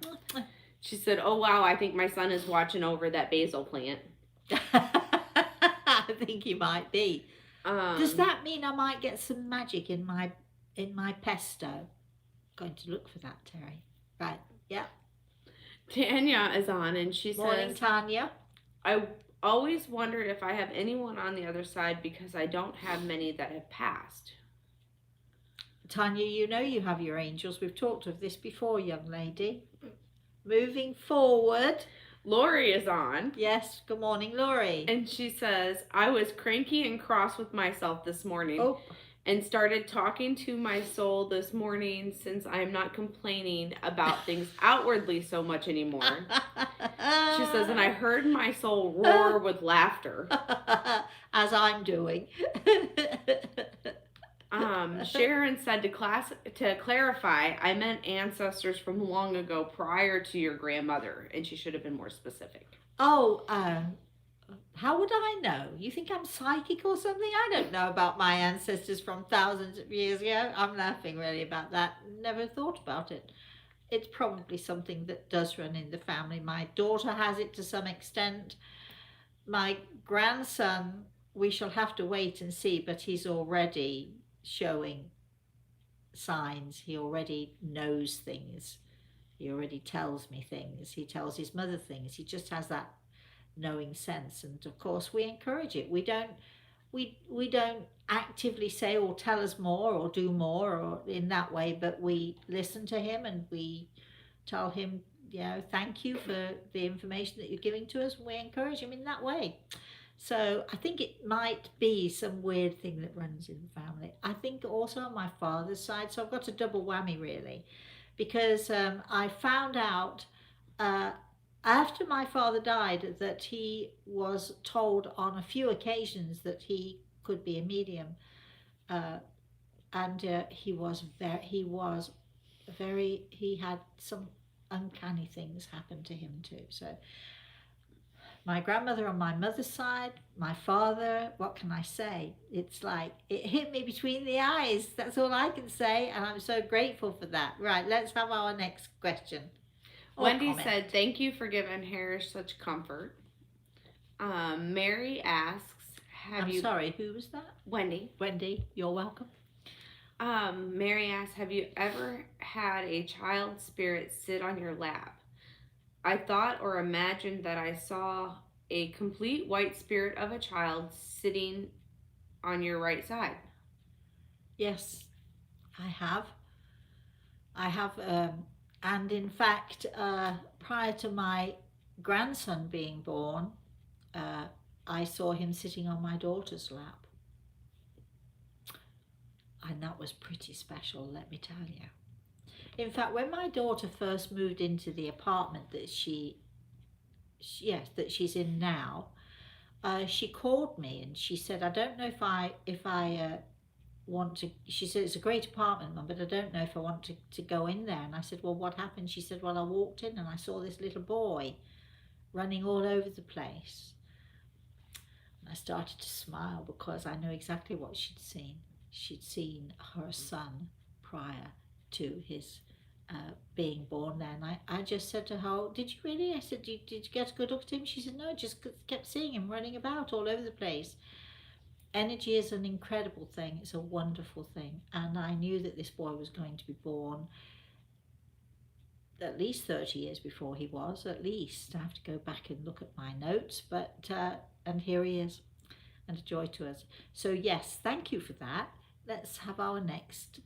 She said, "Oh wow, I think my son is watching over that basil plant." I think he might be. Does that mean I might get some magic in my pesto? I'm going to look for that, Terry. Right. Yeah. Tanya is on, and she Morning, says, Tanya. "I always wondered if I have anyone on the other side because I don't have many that have passed." Tanya, you know you have your angels. We've talked of this before, young lady. Moving forward. Lori is on. Yes, good morning, Lori. And she says, "I was cranky and cross with myself this morning and started talking to my soul this morning since I am not complaining about things outwardly so much anymore." She says, "And I heard my soul roar with laughter." As I'm doing. Sharon said to clarify, I meant ancestors from long ago prior to your grandmother, and she should have been more specific. Oh, how would I know? You think I'm psychic or something? I don't know about my ancestors from thousands of years ago. I'm laughing really about that. Never thought about it. It's probably something that does run in the family. My daughter has it to some extent. My grandson, we shall have to wait and see, but he's already showing signs. He already knows things. He already tells me things. He tells his mother things. He just has that knowing sense, and of course we encourage it. We don't actively say or tell us more or do more or in that way, but we listen to him and we tell him, thank you for the information that you're giving to us, and we encourage him in that way. So I think it might be some weird thing that runs in the family. I think also on my father's side, so I've got a double whammy really, because I found out after my father died that he was told on a few occasions that he could be a medium, and he had some uncanny things happen to him too. So my grandmother on my mother's side, my father, what can I say? It's like it hit me between the eyes. That's all I can say, and I'm so grateful for that. Right, let's have our next question. Wendy said, "Thank you for giving Harris such comfort." Mary asks, sorry, who was that? Wendy. Wendy, you're welcome. Mary asks, "Have you ever had a child spirit sit on your lap? I thought or imagined that I saw a complete white spirit of a child sitting on your right side." Yes, I have. And in fact, prior to my grandson being born, I saw him sitting on my daughter's lap. And that was pretty special, let me tell you. In fact, when my daughter first moved into the apartment that she's in now, she called me and she said, "I don't know if I want to, she said, it's a great apartment, Mum, but I don't know if I want to go in there. And I said, well, what happened? She said, well, I walked in and I saw this little boy running all over the place. And I started to smile because I know exactly what she'd seen. She'd seen her son prior to his being born there. And I just said to her, oh, did you really? I said, did you get a good look at him? She said, no, I just kept seeing him running about all over the place. Energy is an incredible thing. It's a wonderful thing. And I knew that this boy was going to be born at least 30 years before he was, at least. I have to go back and look at my notes, but and here he is, and a joy to us. So yes, thank you for that. Let's have our next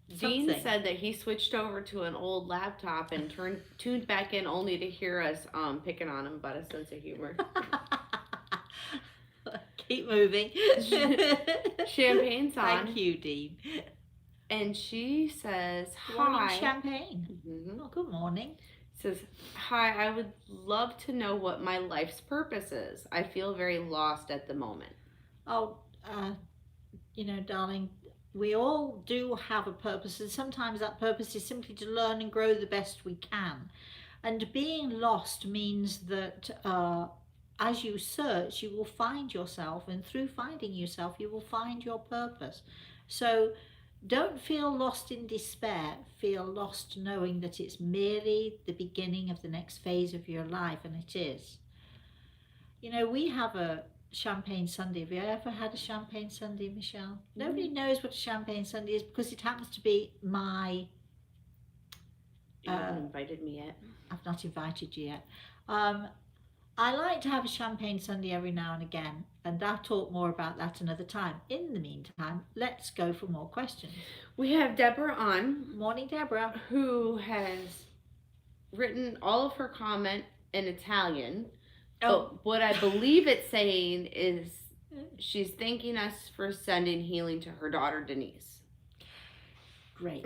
Dean something. said that he switched over to an old laptop and tuned back in only to hear us picking on him about a sense of humor. Keep moving. Champagne's on. Thank you, Dean. And she says, Good morning, hi. Champagne. Mhm. Oh, good morning. Says, hi, I would love to know what my life's purpose is. I feel very lost at the moment. Oh, darling, we all do have a purpose, and sometimes that purpose is simply to learn and grow the best we can. And being lost means that as you search, you will find yourself, and through finding yourself, you will find your purpose. So don't feel lost in despair. Feel lost knowing that it's merely the beginning of the next phase of your life, and it is. We have a champagne sundae. Have you ever had a champagne sundae, Michelle? Nobody knows what a champagne sundae is because it happens to be my. You haven't invited me yet. I've not invited you yet. I like to have a champagne sundae every now and again, and I'll talk more about that another time. In the meantime, let's go for more questions. We have Deborah on. Morning, Deborah. Who has written all of her comment in Italian. Oh. But what I believe it's saying is she's thanking us for sending healing to her daughter, Denise. Great.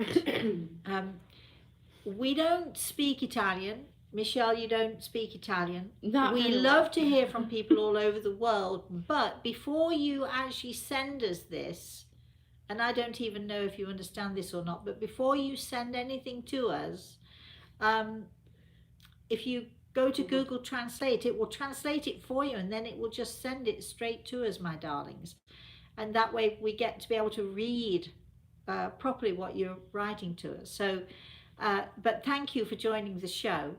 We don't speak Italian. Michelle, you don't speak Italian. Not we very love well. to hear from people all over the world, but before you actually send us this, and I don't even know if you understand this or not, but before you send anything to us, if you go to Google Translate, it will translate it for you, and then it will just send it straight to us, my darlings. And that way we get to be able to read properly what you're writing to us. So, but thank you for joining the show.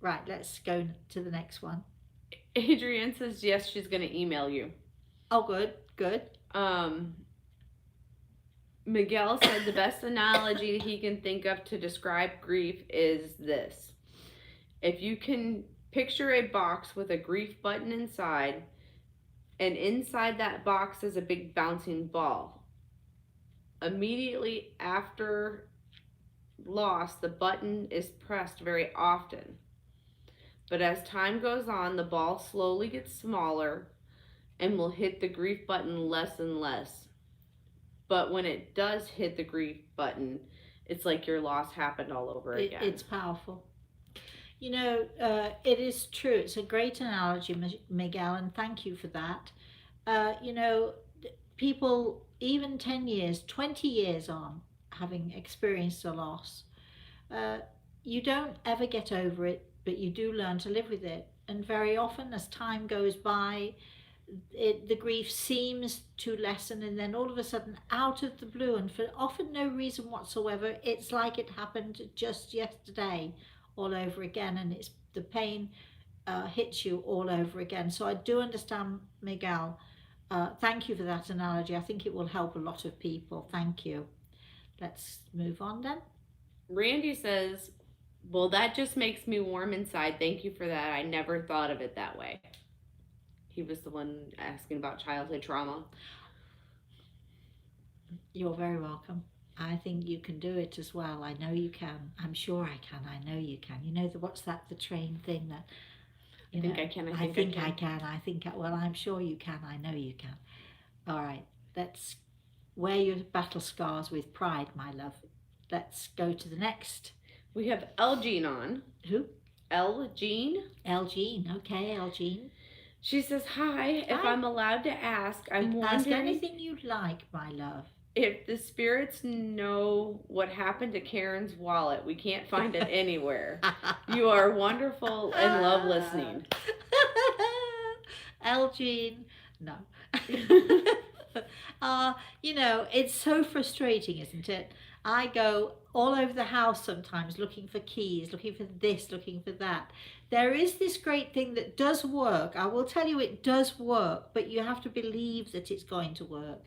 Right, let's go to the next one. Adrienne says yes, she's going to email you. Oh, good. Miguel said the best analogy he can think of to describe grief is this. If you can picture a box with a grief button inside, and inside that box is a big bouncing ball. Immediately after loss, the button is pressed very often. But as time goes on, the ball slowly gets smaller and will hit the grief button less and less. But when it does hit the grief button, it's like your loss happened all over again. It's powerful. It is true. It's a great analogy, Miguel, and thank you for that. People, even 10 years, 20 years on, having experienced a loss, you don't ever get over it, but you do learn to live with it. And very often, as time goes by, the grief seems to lessen, and then all of a sudden, out of the blue, and for often no reason whatsoever, it's like it happened just yesterday all over again, and it's the pain hits you all over again. So I do understand, Miguel. Thank you for that analogy. I think it will help a lot of people. Thank you. Let's move on then. Randy says, well, that just makes me warm inside. Thank you for that. I never thought of it that way. He was the one asking about childhood trauma. You're very welcome. I think you can do it as well. I know you can. I'm sure I can. I know you can. What's that, the train thing that... I think I can. I think well, I'm sure you can. I know you can. All right. Let's wear your battle scars with pride, my love. Let's go to the next. We have Elgene on. Who? Elgene. Elgene. Okay, Elgene. She says, "Hi, if Hi. I'm allowed to ask, I'm Ask wondering anything you like, my love. if the spirits know what happened to Karen's wallet. We can't find it anywhere. You are wonderful and love listening." Elgene, no. It's so frustrating, isn't it? I go all over the house sometimes looking for keys, looking for this, looking for that. There is this great thing that does work. I will tell you it does work, but you have to believe that it's going to work.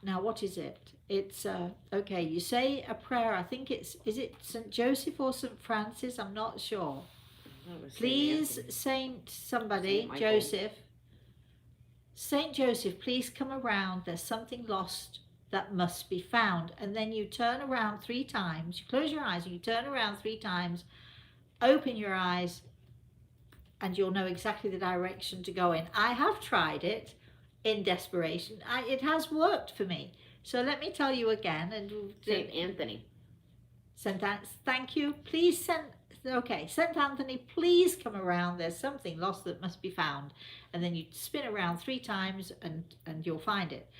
Now, what is it? It's okay. You say a prayer. I think is it St. Joseph or St. Francis? I'm not sure. Please, Saint somebody, Saint Michael. Joseph. Saint Joseph, please come around. There's something lost that must be found. And then you turn around 3 times. You close your eyes and you turn around 3 times. Open your eyes, and you'll know exactly the direction to go in. I have tried it in desperation. It has worked for me. So let me tell you again. And Saint Anthony. Thank you. Please send. Okay, Saint Anthony, please come around. There's something lost that must be found. And then you spin around 3 times, and you'll find it.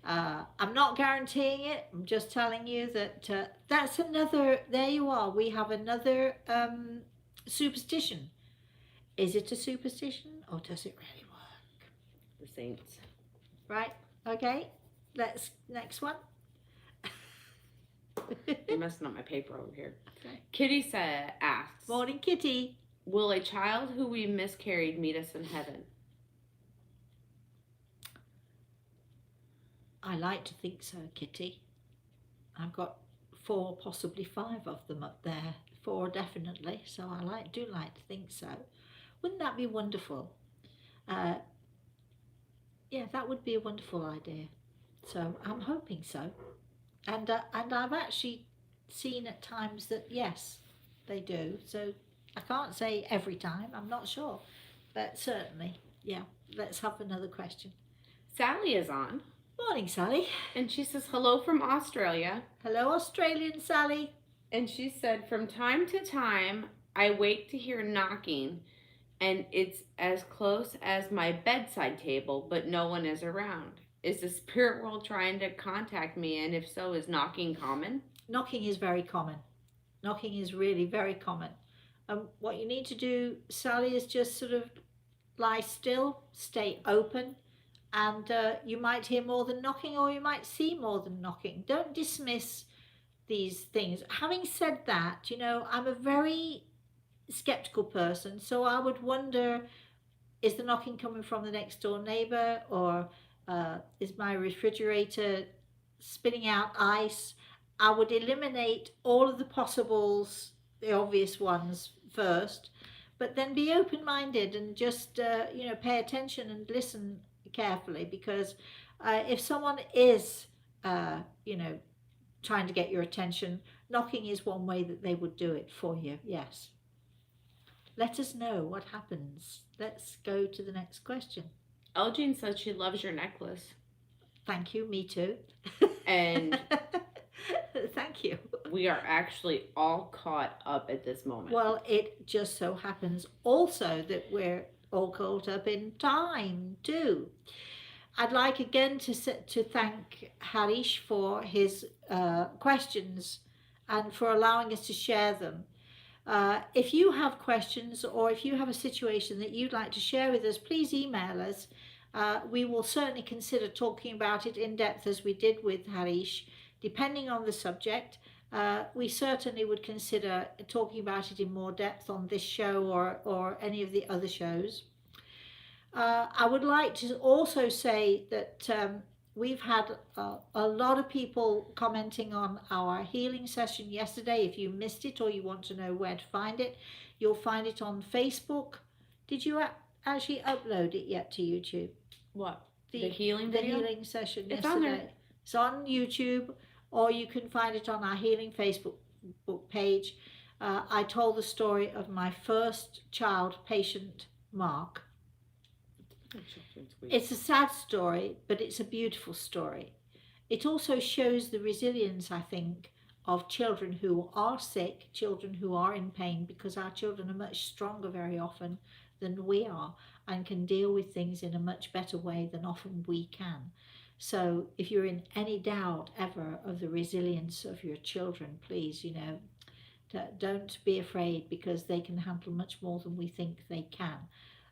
I'm not guaranteeing it. I'm just telling you that that's another. There you are. We have another superstition. Is it a superstition, or does it really work? The saints. Right. Okay. Next one. You're messing up my paper over here. Okay. Kitty asks, Morning, Kitty. will a child who we miscarried meet us in heaven? I like to think so, Kitty. I've got 4, possibly 5 of them up there. 4 definitely. So I do like to think so. Wouldn't that be wonderful? Yeah, that would be a wonderful idea. So I'm hoping so. And I've actually seen at times that yes, they do. So I can't say every time. I'm not sure, but certainly, yeah. Let's have another question. Sally is on. Morning, Sally. And she says, hello from Australia. Hello, Australian Sally. And she said, from time to time, I wake to hear knocking, and it's as close as my bedside table, but no one is around. Is the spirit world trying to contact me? And if so, is knocking common? Knocking is very common. Knocking is really very common. What you need to do, Sally, is just sort of lie still, stay open, and you might hear more than knocking, or you might see more than knocking. Don't dismiss these things. Having said that, I'm a very skeptical person, so I would wonder, is the knocking coming from the next door neighbor, or is my refrigerator spitting out ice? I would eliminate all of the possibles, the obvious ones first, but then be open-minded and just pay attention and listen carefully, because if someone is trying to get your attention, knocking is one way that they would do it for you. Yes. Let us know what happens. Let's go to the next question. Elgene says she loves your necklace. Thank you. Me too. And thank you. We are actually all caught up at this moment. Well, it just so happens also that we're all caught up in time too. I'd like again to thank Harish for his questions and for allowing us to share them. If you have questions, or if you have a situation that you'd like to share with us, please email us. We will certainly consider talking about it in depth, as we did with Harish, depending on the subject. We certainly would consider talking about it in more depth on this show or any of the other shows. I would like to also say that we've had a lot of people commenting on our healing session yesterday. If you missed it or you want to know where to find it, you'll find it on Facebook. Did you actually upload it yet to YouTube? What? The healing video? The healing session it's yesterday. On there. It's on YouTube, or you can find it on our healing Facebook page. I told the story of my first child patient, Mark. It's a sad story, but it's a beautiful story. It also shows the resilience, I think, of children who are sick, children who are in pain, because our children are much stronger very often than we are and can deal with things in a much better way than often we can. So if you're in any doubt ever of the resilience of your children, please, don't be afraid, because they can handle much more than we think they can.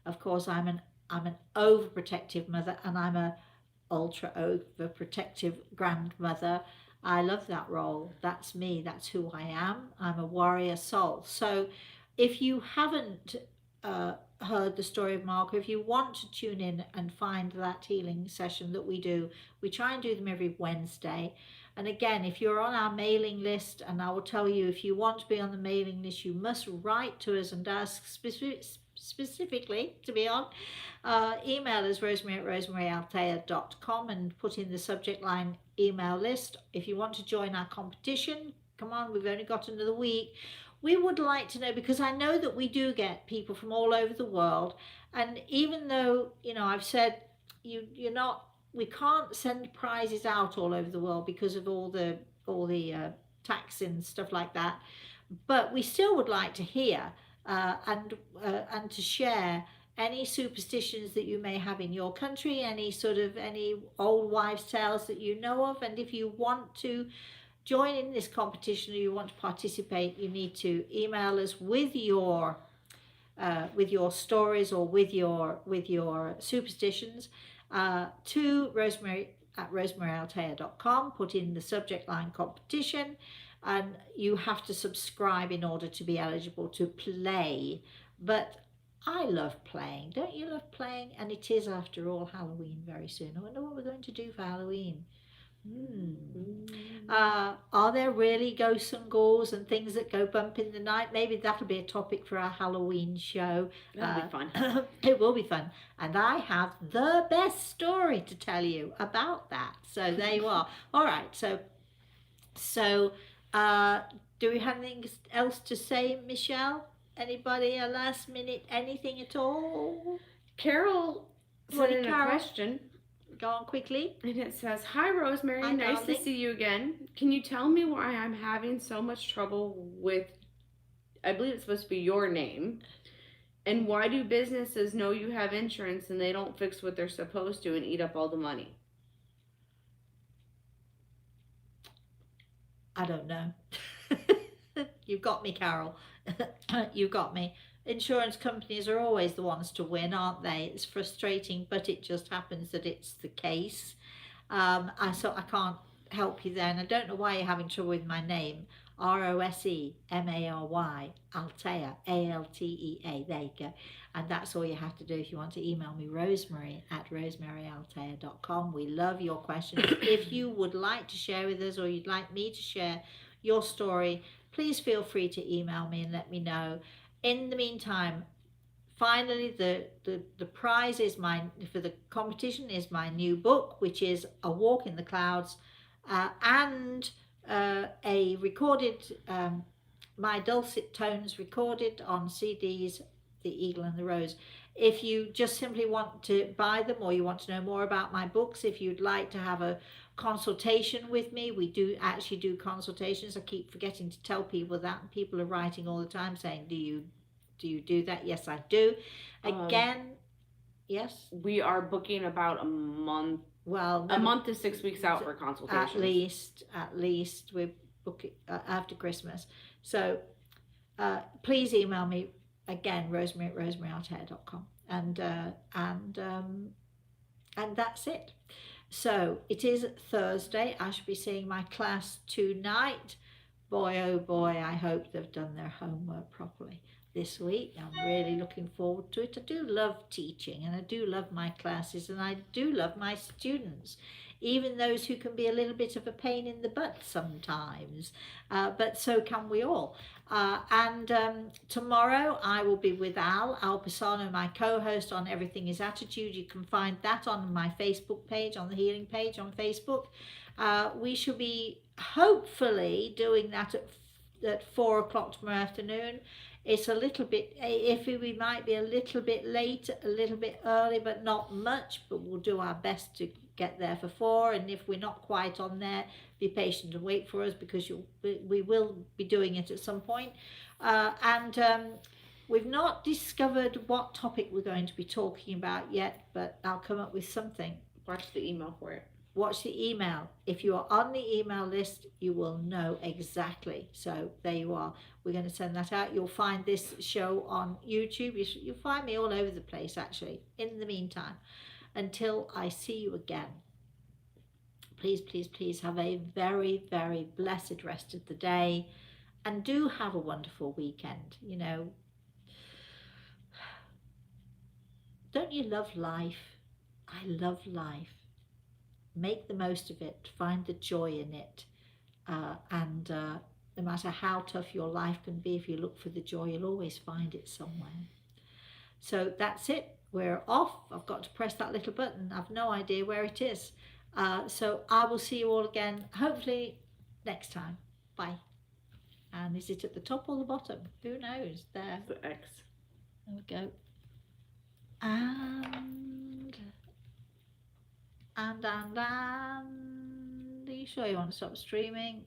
Of course, I'm an overprotective mother, and I'm a ultra overprotective grandmother. I love that role. That's me. That's who I am. I'm a warrior soul. So if you haven't heard the story of Marco, if you want to tune in and find that healing session that we try and do them every Wednesday. And again, if you're on our mailing list, and I will tell you, if you want to be on the mailing list, you must write to us and ask specifically to be on. Email us rosemary@rosemaryaltea.com and put in the subject line email list. If you want to join our competition, come on, we've only got another week. We would like to know, because I know that we do get people from all over the world, and even though I've said you're not, we can't send prizes out all over the world because of all the tax and stuff like that, but we still would like to hear and to share any superstitions that you may have in your country, any old wives' tales that you know of. And if you want to join in this competition, or you want to participate, you need to email us with your stories, or with your superstitions, to rosemary@rosemaryaltea.com. Put in the subject line competition, and you have to subscribe in order to be eligible to play. But I love playing. Don't you love playing? And it is, after all, Halloween very soon. I wonder what we're going to do for Halloween. Are there really ghosts and ghouls and things that go bump in the night? Maybe that'll be a topic for our Halloween show. That'll be fun. It will be fun. And I have the best story to tell you about that. So there you are. All right. So do we have anything else to say, Michelle? Anybody, a last minute, anything at all? Carol sent in a question. Go on quickly. And it says, "Hi Rosemary, Hi, nice darling. to see you again. Can you tell me why I'm having so much trouble with, I believe it's supposed to be your name, and why do businesses know you have insurance and they don't fix what they're supposed to and eat up all the money?" I don't know. You've got me, Carol. You've got me. Insurance companies are always the ones to win, aren't they? It's frustrating, but it just happens that it's the case. So I can't help you there, and I don't know why you're having trouble with my name. Rosemary, Altea, Altea. There you go. And that's all you have to do if you want to email me, rosemary@rosemaryaltea.com. We love your questions. If you would like to share with us, or you'd like me to share your story, please feel free to email me and let me know. In the meantime, finally, the prize is for the competition is my new book, which is A Walk in the Clouds, and a recorded, my dulcet tones recorded on CDs, The Eagle and the Rose. If you just simply want to buy them, or you want to know more about my books, if you'd like to have a consultation with me, we do actually do consultations. I keep forgetting to tell people that, and people are writing all the time saying, do you do that? Yes, I do. Again, yes, we are booking about a month to 6 weeks out for consultations. At least we're booking after Christmas. So please email me again, rosemary@rosemaryaltea.com, and that's it. So it is Thursday. I shall be seeing my class tonight. Boy, oh boy, I hope they've done their homework properly this week. I'm really looking forward to it. I do love teaching, and I do love my classes, and I do love my students, even those who can be a little bit of a pain in the butt sometimes, but so can we all. And tomorrow I will be with Al Pisano, my co-host on Everything is Attitude. You can find that on my Facebook page, on the healing page on Facebook. We shall be hopefully doing that at 4 o'clock tomorrow afternoon. It's a little bit iffy. We might be a little bit late, a little bit early, but not much. But we'll do our best to get there for 4. And if we're not quite on there, be patient and wait for us, because we will be doing it at some point. We've not discovered what topic we're going to be talking about yet, but I'll come up with something. Watch the email for it. Watch the email. If you are on the email list, you will know exactly. So there you are. We're going to send that out. You'll find this show on YouTube. You'll find me all over the place, actually. In the meantime, until I see you again, please, please, please have a very, very blessed rest of the day, and do have a wonderful weekend. You know, don't you love life? I love life. Make the most of it. Find the joy in it. And no matter how tough your life can be, if you look for the joy, you'll always find it somewhere. So that's it. We're off. I've got to press that little button. I've no idea where it is. So I will see you all again, hopefully next time. Bye. And is it at the top or the bottom? Who knows? There. The X. There we go. And are you sure you want to stop streaming?